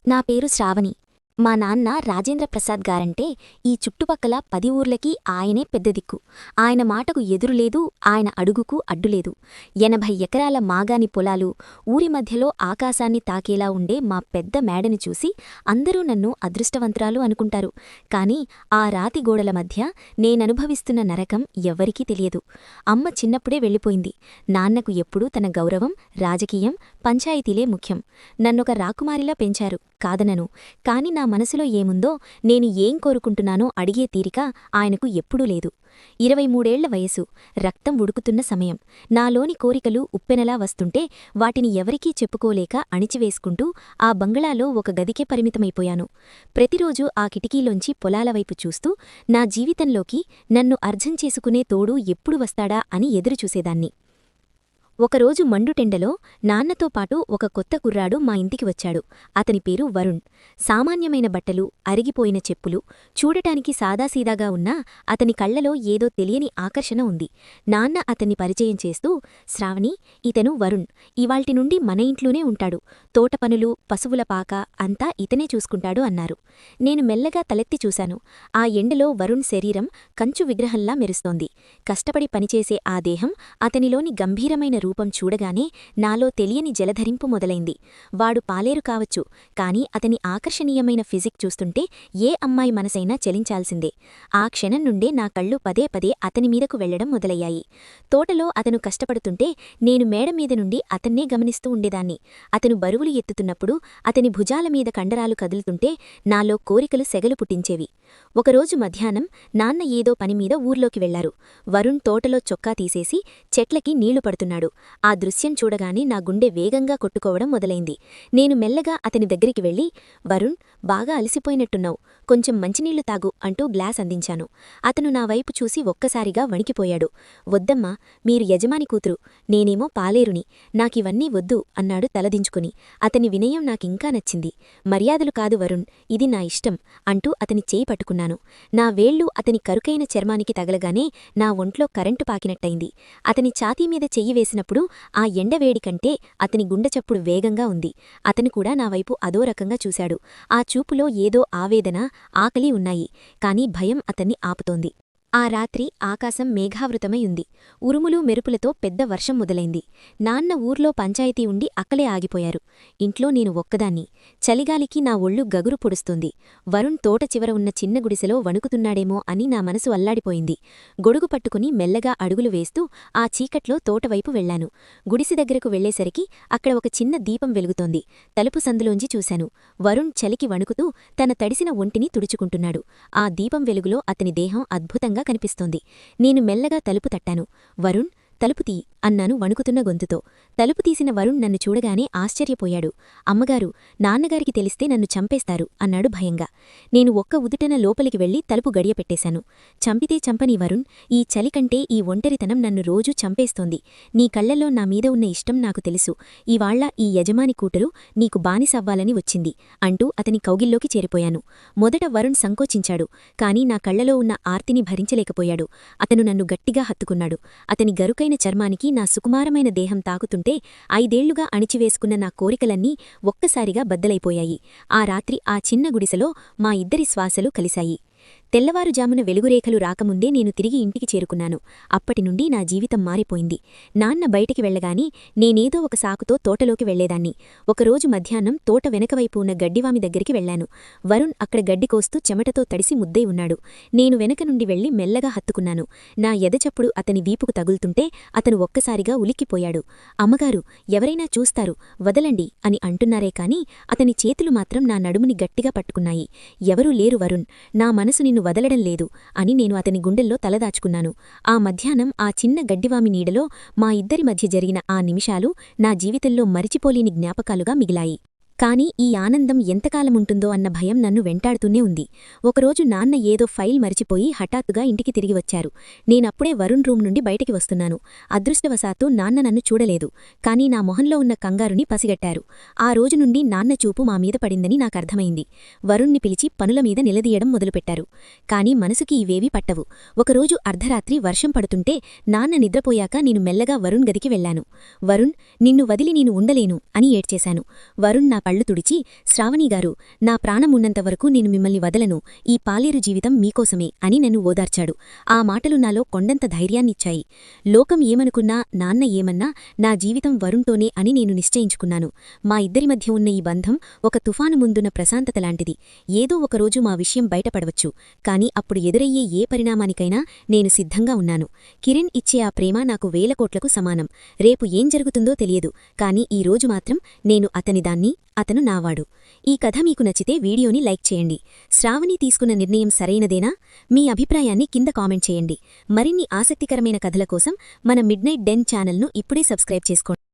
నా పేరు శ్రావణి. మా నాన్న రాజేంద్ర ప్రసాద్ గారంటే ఈ చుట్టుపక్కల 10 ఊర్లకి ఆయనే పెద్ద దిక్కు. ఆయన మాటకు ఎదురులేదు, ఆయన అడుగుకు అడ్డులేదు. 80 ఎకరాల మాగాని పొలాలు, ఊరి మధ్యలో ఆకాశాన్ని తాకేలా ఉండే మా పెద్ద మేడని చూసి అందరూ నన్ను అదృష్టవంతురాలు అనుకుంటారు. కాని ఆ రాతి గోడల మధ్య నేననుభవిస్తున్న నరకం ఎవ్వరికీ తెలియదు. అమ్మ చిన్నప్పుడే వెళ్ళిపోయింది. నాన్నకు ఎప్పుడూ తన గౌరవం, రాజకీయం, పంచాయతీలే ముఖ్యం. నన్నొక రాకుమారిలా పెంచారు, కాదనను. కాని నా మనసులో ఏముందో, నేను ఏం కోరుకుంటున్నానో అడిగే తీరిక ఆయనకు ఎప్పుడూ లేదు. 23 ఏళ్ల వయసు, రక్తం ఉడుకుతున్న సమయం. నాలోని కోరికలు ఉప్పెనలా వస్తుంటే వాటిని ఎవరికీ చెప్పుకోలేక అణిచివేసుకుంటూ ఆ బంగళాలో ఒక గదికే పరిమితమైపోయాను. ప్రతిరోజూ ఆ కిటికీలోంచి పొలాలవైపు చూస్తూ నా జీవితంలోకి నన్ను అర్థం చేసుకునే తోడు ఎప్పుడు వస్తాడా అని ఎదురుచూసేదాన్ని. ఒకరోజు మండుటెండలో నాన్నతో పాటు ఒక కొత్త కుర్రాడు మా ఇంటికి వచ్చాడు. అతని పేరు వరుణ్. సామాన్యమైన బట్టలు, అరిగిపోయిన చెప్పులు, చూడటానికి సాదాసీదాగా ఉన్నా అతని కళ్లలో ఏదో తెలియని ఆకర్షణ ఉంది. నాన్న అతన్ని పరిచయం చేస్తూ, శ్రావణి, ఇతను వరుణ్. ఇవాల్టి నుండి మన ఇంట్లోనే ఉంటాడు. తోటపనులు, పశువుల పాక అంతా ఇతనే చూసుకుంటాడు అన్నారు. నేను మెల్లగా తలెత్తి చూశాను. ఆ ఎండలో వరుణ్ శరీరం కంచు విగ్రహంలా మెరుస్తోంది. కష్టపడి పనిచేసే ఆ దేహం, అతనిలోని గంభీరమైన రూపం చూడగానే నాలో తెలియని జలధరింపు మొదలైంది. వాడు పాలేరు కావచ్చు, కాని అతని ఆకర్షణీయమైన ఫిజిక్ చూస్తుంటే ఏ అమ్మాయి మనసైనా చలించాల్సిందే. ఆ క్షణం నుండే నా కళ్ళు పదే పదే అతని మీదకు వెళ్లడం మొదలయ్యాయి. తోటలో అతను కష్టపడుతుంటే నేను మేడమీద నుండి అతన్నే గమనిస్తూ ఉండేదాన్ని. అతను బరువులు ఎత్తుతున్నప్పుడు అతని భుజాల మీద కండరాలు కదులుతుంటే నాలో కోరికలు సెగలు పుట్టించేవి. ఒకరోజు మధ్యాహ్నం నాన్న ఏదో పనిమీద ఊర్లోకి వెళ్లారు. వరుణ్ తోటలో చొక్కా తీసేసి చెట్లకి నీళ్లు పడుతున్నాడు. ఆ దృశ్యం చూడగానే నా గుండె వేగంగా కొట్టుకోవడం మొదలైంది. నేను మెల్లగా అతని దగ్గరికి వెళ్లి, వరుణ్, బాగా అలసిపోయినట్టున్నావు, కొంచెం మంచినీళ్లు తాగు అంటూ గ్లాస్ అందించాను. అతను నా వైపు చూసి ఒక్కసారిగా వణికిపోయాడు. వద్దమ్మా, మీరు యజమాని కూతురు, నేనేమో పాలేరుని, నాకివన్నీ వద్దు అన్నాడు తలదించుకుని. అతని వినయం నాకింకా నచ్చింది. మర్యాదలు కాదు వరుణ్, ఇది నా ఇష్టం అంటూ అతని చేయి పట్టుకున్నాను. నా వేళ్లు అతని కరుకైన చర్మానికి తగలగానే నా ఒంట్లో కరెంటు పాకినట్టయింది. అతని ఛాతీమీద చెయ్యి వేసినప్పుడు ఆ ఎండవేడి కంటే అతని గుండెచప్పుడు వేగంగా ఉంది. అతను కూడా నా వైపు అదో రకంగా చూశాడు. ఆ చూపులో ఏదో ఆవేదన, ఆకలి ఉన్నాయి. కాని భయం అతన్ని ఆపుతోంది. ఆ రాత్రి ఆకాశం మేఘావృతమై ఉంది. ఉరుములు మెరుపులతో పెద్ద వర్షం మొదలైంది. నాన్న ఊర్లో పంచాయతీ ఉండి అక్కలే ఆగిపోయారు. ఇంట్లో నేను ఒక్కదాన్ని. చలిగాలికి నా ఒళ్ళు గగురు పొడుస్తుంది. వరుణ్ తోట చివర ఉన్న చిన్న గుడిసెలో వణుకుతున్నాడేమో అని నా మనసు అల్లాడిపోయింది. గొడుగు పట్టుకుని మెల్లగా అడుగులు వేస్తూ ఆ చీకట్లో తోటవైపు వెళ్లాను. గుడిసె దగ్గరకు వెళ్లేసరికి అక్కడ ఒక చిన్న దీపం వెలుగుతోంది. తలుపు సందులోంచి చూశాను. వరుణ్ చలికి వణుకుతూ తన తడిసిన ఒంటిని తుడుచుకుంటున్నాడు. ఆ దీపం వెలుగులో అతని దేహం అద్భుతంగా కనిపిస్తోంది. నేను మెల్లగా తలుపు తట్టాను. వరుణ్, తలుపు తీ అన్నాను వణుకుతున్న గొంతుతో. తలుపు తీసిన వరుణ్ నన్ను చూడగానే ఆశ్చర్యపోయాడు. అమ్మగారు, నాన్నగారికి తెలిస్తే నన్ను చంపేస్తారు అన్నాడు భయంగా. నేను ఒక్క ఉదుటన లోపలికి వెళ్లి తలుపు గడియపెట్టేశాను. చంపితే చంపని వరుణ్, ఈ చలికంటే ఈ ఒంటరితనం నన్ను రోజూ చంపేస్తోంది. నీ కళ్లల్లో నా మీద ఉన్న ఇష్టం నాకు తెలుసు. ఇవాళ్ల ఈ యజమాని కూతురు నీకు బానిసవ్వాలని వచ్చింది అంటూ అతని కౌగిల్లోకి చేరిపోయాను. మొదట వరుణ్ సంకోచించాడు. కాని నా కళ్లలో ఉన్న ఆర్తిని భరించలేకపోయాడు. అతను నన్ను గట్టిగా హత్తుకున్నాడు. అతని గరుకైన చర్మానికి నా సుకుమారమైన దేహం తాకుతుంటే 5 ఏళ్లుగా అణిచివేసుకున్న నా కోరికలన్నీ ఒక్కసారిగా బద్దలైపోయాయి. ఆ రాత్రి ఆ చిన్న గుడిసెలో మా ఇద్దరి శ్వాసలు కలిశాయి. తెల్లవారుజామున వెలుగురేఖలు రాకముందే నేను తిరిగి ఇంటికి చేరుకున్నాను. అప్పటినుండి నా జీవితం మారిపోయింది. నాన్న బయటికి వెళ్లగాని నేనేదో ఒక సాకుతో తోటలోకి వెళ్లేదాన్ని. ఒకరోజు మధ్యాహ్నం తోట వెనకవైపు ఉన్న గడ్డివామి దగ్గరికి వెళ్లాను. వరుణ్ అక్కడ గడ్డి కోస్తూ చెమటతో తడిసి ముద్దై ఉన్నాడు. నేను వెనక నుండి వెళ్లి మెల్లగా హత్తుకున్నాను. నా ఎదచప్పుడు అతని వీపుకు తగులుతుంటే అతను ఒక్కసారిగా ఉలిక్కిపోయాడు. అమ్మగారు, ఎవరైనా చూస్తారు, వదలండి అని అంటున్నారే కాని అతని చేతులు మాత్రం నా నడుముని గట్టిగా పట్టుకున్నాయి. ఎవరూ లేరు వరుణ్, నా మనసు నిన్ను వదలడం లేదు అని నేను అతని గుండెల్లో తలదాచుకున్నాను. ఆ మధ్యాహ్నం ఆ చిన్న గడ్డివామి నీడలో మా ఇద్దరి మధ్య జరిగిన ఆ నిమిషాలు నా జీవితంలో మరిచిపోలేని జ్ఞాపకాలుగా మిగిలాయి. కాని ఈ ఆనందం ఎంతకాలముంటుందో అన్న భయం నన్ను వెంటాడుతూనే ఉంది. ఒకరోజు నాన్న ఏదో ఫైల్ మరిచిపోయి హఠాత్తుగా ఇంటికి తిరిగి వచ్చారు. నేనప్పుడే వరుణ్ రూం నుండి బయటికి వస్తున్నాను. అదృష్టవశాత్తు నాన్న నన్ను చూడలేదు. కాని నా మొహంలో ఉన్న కంగారుని పసిగట్టారు. ఆ రోజు నుండి నాన్న చూపు మా మీద పడిందని నాకర్థమైంది. వరుణ్ణి పిలిచి పనుల మీద నిలదీయడం మొదలుపెట్టారు. కాని మనసుకి ఇవేవీ పట్టవు. ఒకరోజు అర్ధరాత్రి వర్షం పడుతుంటే నాన్న నిద్రపోయాక నేను మెల్లగా వరుణ్ గదికి వెళ్లాను. వరుణ్, నిన్ను వదిలి నేను ఉండలేను అని ఏడ్చేశాను. వరుణ్ నా కళ్ళు తుడిచి, శ్రావణిగారు, నా ప్రాణమున్నంతవరకు నేను మిమ్మల్ని వదలను, ఈ పాలేరు జీవితం మీకోసమే అని నన్ను ఓదార్చాడు. ఆ మాటలు నాలో కొండంత ధైర్యాన్నిచ్చాయి. లోకం ఏమనుకున్నా, నాన్న ఏమన్నా నా జీవితం వరుణ్తోనే అని నేను నిశ్చయించుకున్నాను. మా ఇద్దరి మధ్య ఉన్న ఈ బంధం ఒక తుఫాను ముందున్న ప్రశాంతతలాంటిది. ఏదో ఒకరోజు మా విషయం బయటపడవచ్చు, కాని అప్పుడు ఎదురయ్యే ఏ పరిణామానికైనా నేను సిద్ధంగా ఉన్నాను. కిరణ్ ఇచ్చే ఆ ప్రేమ నాకు 1000 కోట్లకు సమానం. రేపు ఏం జరుగుతుందో తెలియదు, కాని ఈ రోజు మాత్రం నేను అతనిదాన్ని, అతను నావాడు. ఈ కథ మీకు నచ్చితే వీడియోని లైక్ చేయండి. శ్రావణి తీసుకున్న నిర్ణయం సరైనదేనా? మీ అభిప్రాయాన్ని కింద కామెంట్ చేయండి. మరిన్ని ఆసక్తికరమైన కథల కోసం మన మిడ్నైట్ డెన్ ఛానల్ను ఇప్పుడే సబ్స్క్రైబ్ చేసుకోండి.